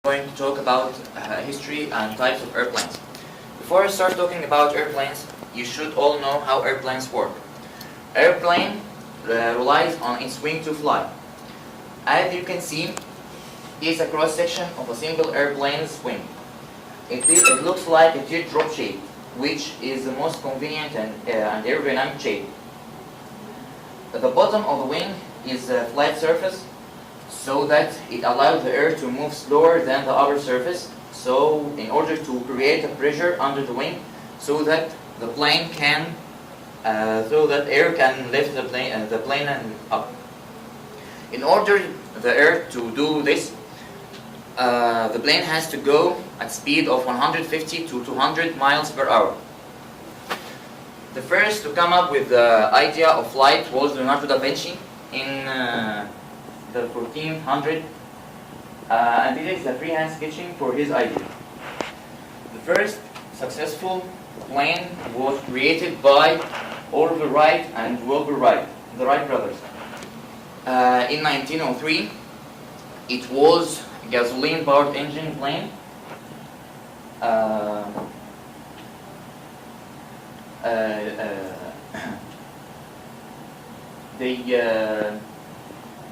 Going to talk about history and types of airplanes. Before I start talking about airplanes, you should all know how airplanes work. Airplane relies on its wing to fly. As you can see, is a cross section of a single airplane's wing. It looks like a teardrop shape, which is the most convenient and aerodynamic shape. The bottom of the wing is a flat surface, so that it allows the air to move slower than the upper surface. So, in order to create a pressure under the wing, so that the plane can, so that air can lift the plane up. In order the air to do this, the plane has to go at speed of 150 to 200 miles per hour. The first to come up with the idea of flight was Leonardo da Vinci in the 1400, and this is a freehand sketching for his idea. The first successful plane was created by Oliver Wright and Wilbur Wright, the Wright brothers. In 1903, it was a gasoline-powered engine plane.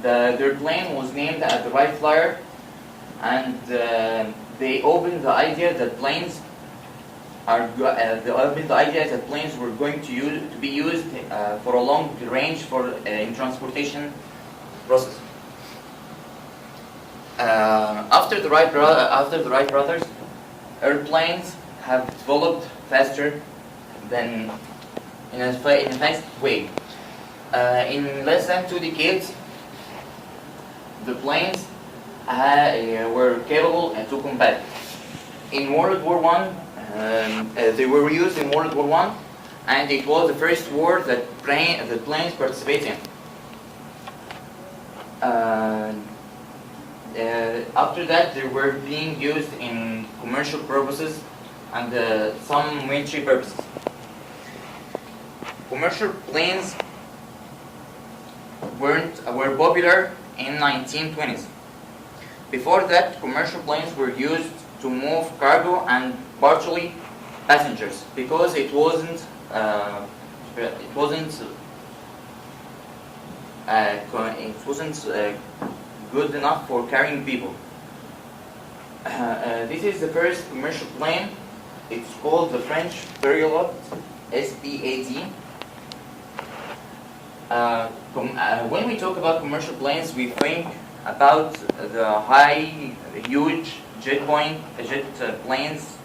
Their plane was named as the Wright Flyer, and they opened the idea that planes were going to be used for a long range in transportation process. After the Wright brothers, airplanes have developed faster than in a fast way. In less than 2 decades, the planes were capable to combat. In World War I, they were used in World War I, and it was the first war that planes participated in. After that, they were being used in commercial purposes and some military purposes. Commercial planes were popular in 1920s. Before that, commercial planes were used to move cargo and partially passengers because it wasn't good enough for carrying people. This is the first commercial plane. It's called the French Spiriot SPAD. When we talk about commercial planes, we think about the huge jet planes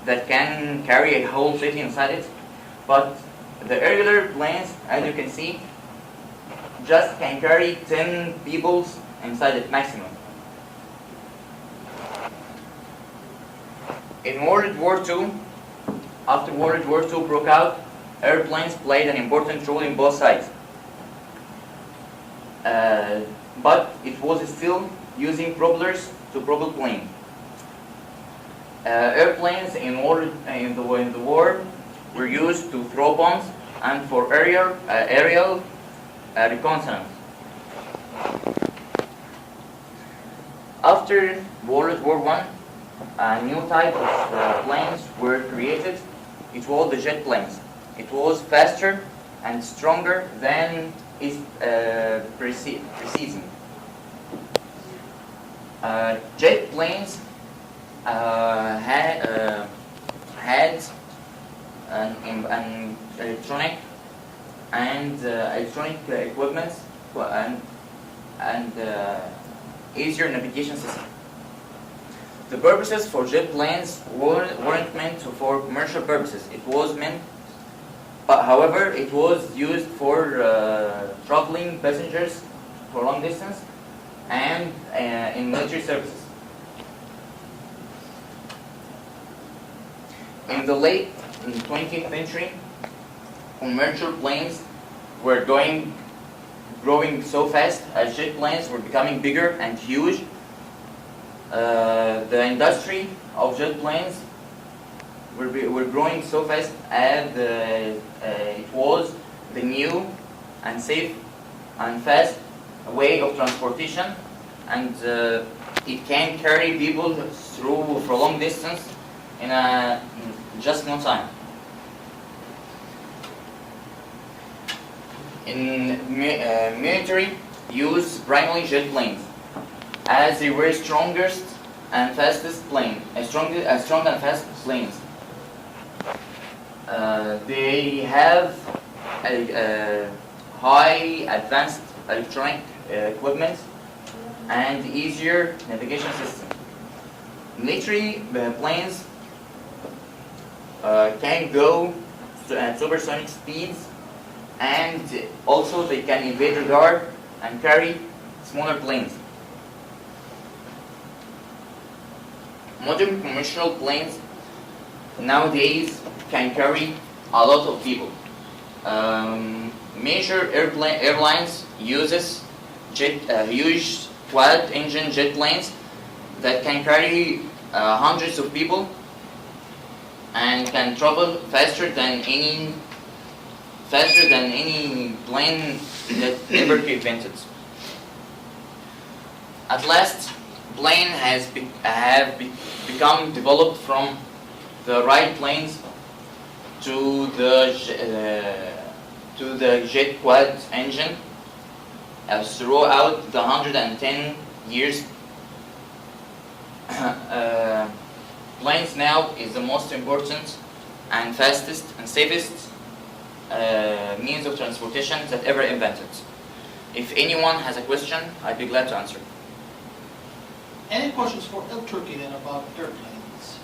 that can carry a whole city inside it. But the regular planes, as you can see, just can carry 10 people inside it maximum. In World War II, after World War II broke out, airplanes played an important role in both sides. But it was still using propellers to propel planes. Airplanes in the war were used to throw bombs and for aerial reconnaissance. After World War I, a new type of planes were created. It was the jet planes. It was faster and stronger than its preceding. Jet planes had an electronic equipment and easier navigation system. The purposes for jet planes weren't meant for commercial purposes. However, it was used for traveling passengers for long distance and in military services. In the late 20th century, commercial planes were growing so fast as jet planes were becoming bigger and huge. The industry of jet planes were growing so fast as it was the new and safe and fast way of transportation, and it can carry people through for long distance in just no time. In military use primarily jet planes, as they were strongest and fastest plane, strong and fast planes. They have a high advanced electronic equipment and easier navigation system. Military planes can go at supersonic speeds, and also they can evade radar and carry smaller planes. Modern commercial planes nowadays can carry a lot of people. Major airlines uses huge quad-engine jet planes that can carry hundreds of people and can travel faster than any plane that ever invented. At last, plane have become developed from the right planes to the jet quad engine throughout the 110 years. Planes now is the most important and fastest and safest means of transportation that ever invented. If anyone has a question, I'd be glad to answer. Any questions for El Turkey then about airplanes?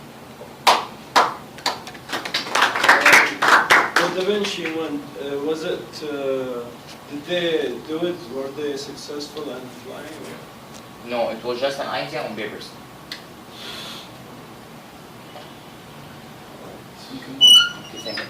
The Da Vinci one, was it, did they do it? Were they successful in flying? No, it was just an idea on papers. Okay, thank you.